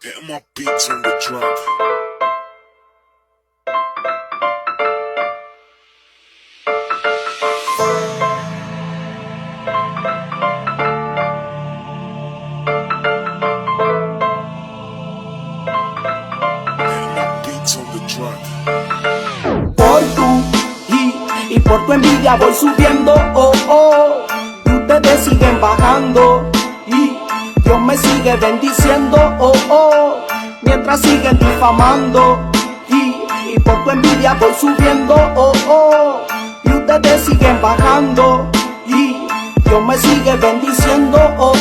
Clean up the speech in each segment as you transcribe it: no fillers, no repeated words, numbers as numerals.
Get my beats on the track. Por tú y por tu envidia voy subiendo, y ustedes siguen bajando y Dios me sigue bendiciendo, mientras siguen difamando y por tu envidia voy subiendo, y ustedes siguen bajando y Dios me sigue bendiciendo,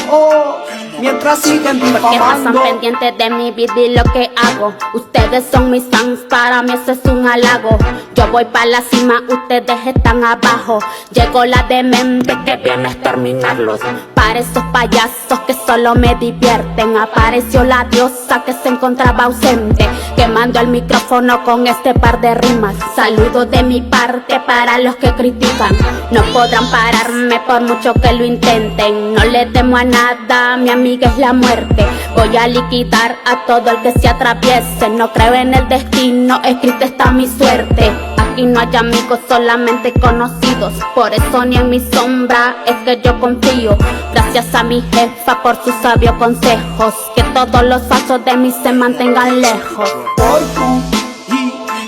mientras siguen difamando. Porque pasan pendientes de mi vida y lo que hago. Ustedes son mis fans, para mí eso es un halago. Yo voy para la cima, ustedes están abajo. Llegó la demente que viene a exterminarlos. Para esos payasos que solo me divierten, apareció la diosa que se encontraba ausente, quemando el micrófono con este par de rimas. Saludos de mi parte para los que critican. No podrán pararme por mucho que lo intenten. No le temo a nada, mi amiga es la muerte. Voy a liquidar a todo el que se atraviese. No creo en el destino, escrita está mi suerte. Aquí no hay amigos, solamente conocidos. Por eso ni en mi sombra es que yo confío. Gracias a mi jefa por sus sabios consejos. Que todos los falsos de mí se mantengan lejos. Por tú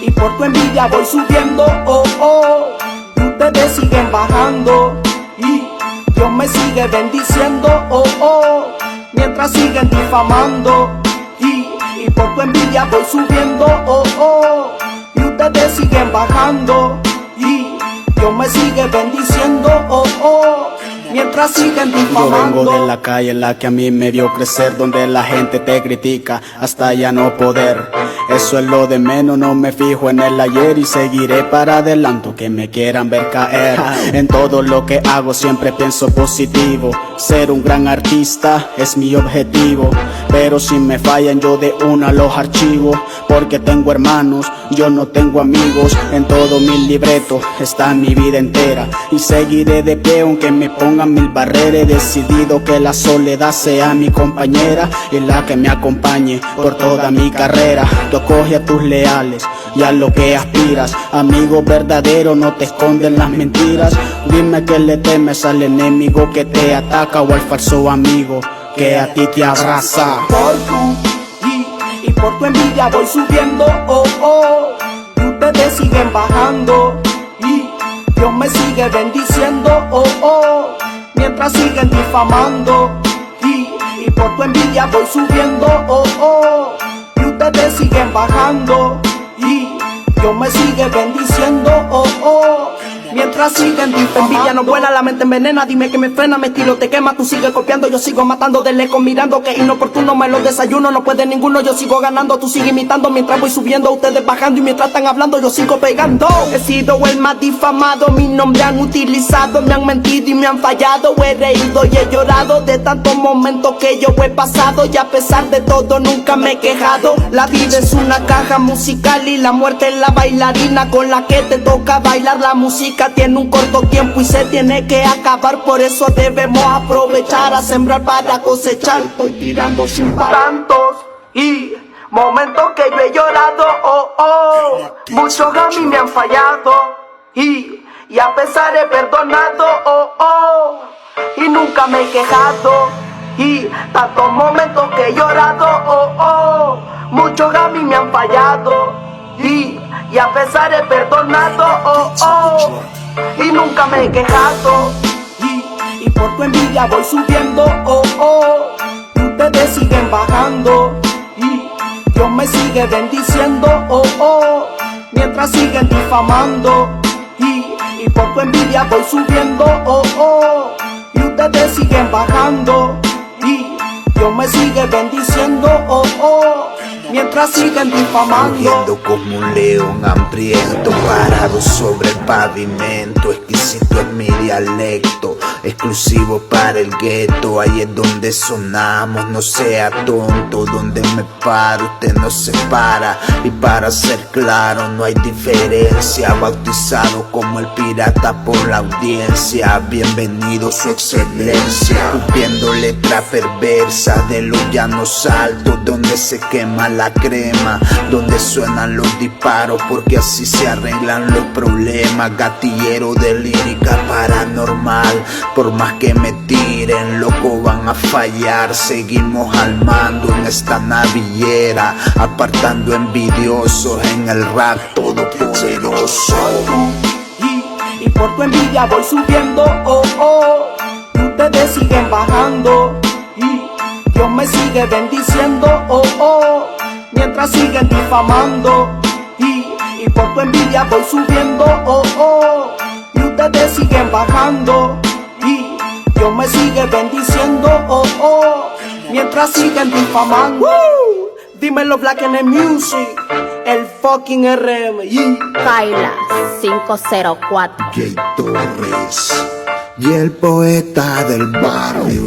y por tu envidia voy subiendo, y ustedes siguen bajando y Dios me sigue bendiciendo, mientras siguen difamando y por tu envidia voy subiendo, y ustedes siguen bajando y Dios me sigue bendiciendo, mientras siguen difamando. Yo vengo de la calle en la que a mí me vio crecer, donde la gente te critica hasta ya no poder. Eso es lo de menos, no me fijo en el ayer y seguiré para adelante que me quieran ver caer. En todo lo que hago siempre pienso positivo. Ser un gran artista es mi objetivo, pero si me fallan yo de una los archivo. Porque tengo hermanos, yo no tengo amigos. En todo mi libreto está mi vida entera y seguiré de pie aunque me pongan mil barreras. He decidido que la soledad sea mi compañera y la que me acompañe por toda mi carrera. Tú coge a tus leales y a lo que aspiras. Amigo verdadero, no te esconden las mentiras. Dime que le temes al enemigo que te ataca o al falso amigo que a ti te abraza. Por tú y por tu envidia voy subiendo, y ustedes siguen bajando y Dios me sigue bendiciendo, mientras siguen difamando y por tu envidia voy subiendo, y ustedes siguen bajando y Dios me sigue bendiciendo, mientras siguen difamando. Envidia no vuela, la mente envenena. Dime que me frena, mi estilo te quema. Tú sigues copiando, yo sigo matando de lejos, mirando que inoportuno me lo desayuno. No puede ninguno, yo sigo ganando. Tú sigues imitando mientras voy subiendo, ustedes bajando. Y mientras están hablando, yo sigo pegando. He sido el más difamado, mi nombre han utilizado. Me han mentido y me han fallado. He reído y he llorado de tantos momentos que yo he pasado. Y a pesar de todo nunca me he quejado. La vida es una caja musical y la muerte es la bailarina con la que te toca bailar. La música tiene un corto tiempo y se tiene que acabar. Por eso debemos aprovechar a sembrar para cosechar. Estoy tirando sin parar. Tantos y momentos que yo he llorado, muchos a mí me han fallado y a pesar he perdonado, y nunca me he quejado. Y tantos momentos que he llorado, muchos a mí me han fallado y a pesar he perdonado, y nunca me he quejado. Y por tu envidia voy subiendo, y ustedes siguen bajando y Dios me sigue bendiciendo, mientras siguen difamando y por tu envidia voy subiendo, y ustedes siguen bajando y Dios me sigue bendiciendo, mientras siguen difamando. Rugiendo como un león hambriento, parado sobre el pavimento. Exquisito es mi dialecto, exclusivo para el gueto. Ahí es donde sonamos, no sea tonto. Donde me paro, usted no se para. Y para ser claro, no hay diferencia. Bautizado como el pirata por la audiencia. Bienvenido su excelencia, cumpliendo letra perversa de los llanos altos, donde se quema la crema, donde suenan los disparos, porque así se arreglan los problemas. Gatillero de lírica paranormal, por más que me tiren, loco, van a fallar. Seguimos al mando en esta navillera, apartando envidiosos en el rap todopoderoso. Y por tu envidia voy subiendo, oh, oh. Y ustedes siguen bajando. Y Dios me sigue bendiciendo, oh, oh. Mientras siguen difamando. Y por tu envidia voy subiendo, oh, oh. Y ustedes siguen bajando. Y Dios me sigue bendiciendo, oh, oh. Mientras siguen difamando. Dímelo Black in the Music, el fucking RM. Kaila 504. Jay Torres y el poeta del barrio.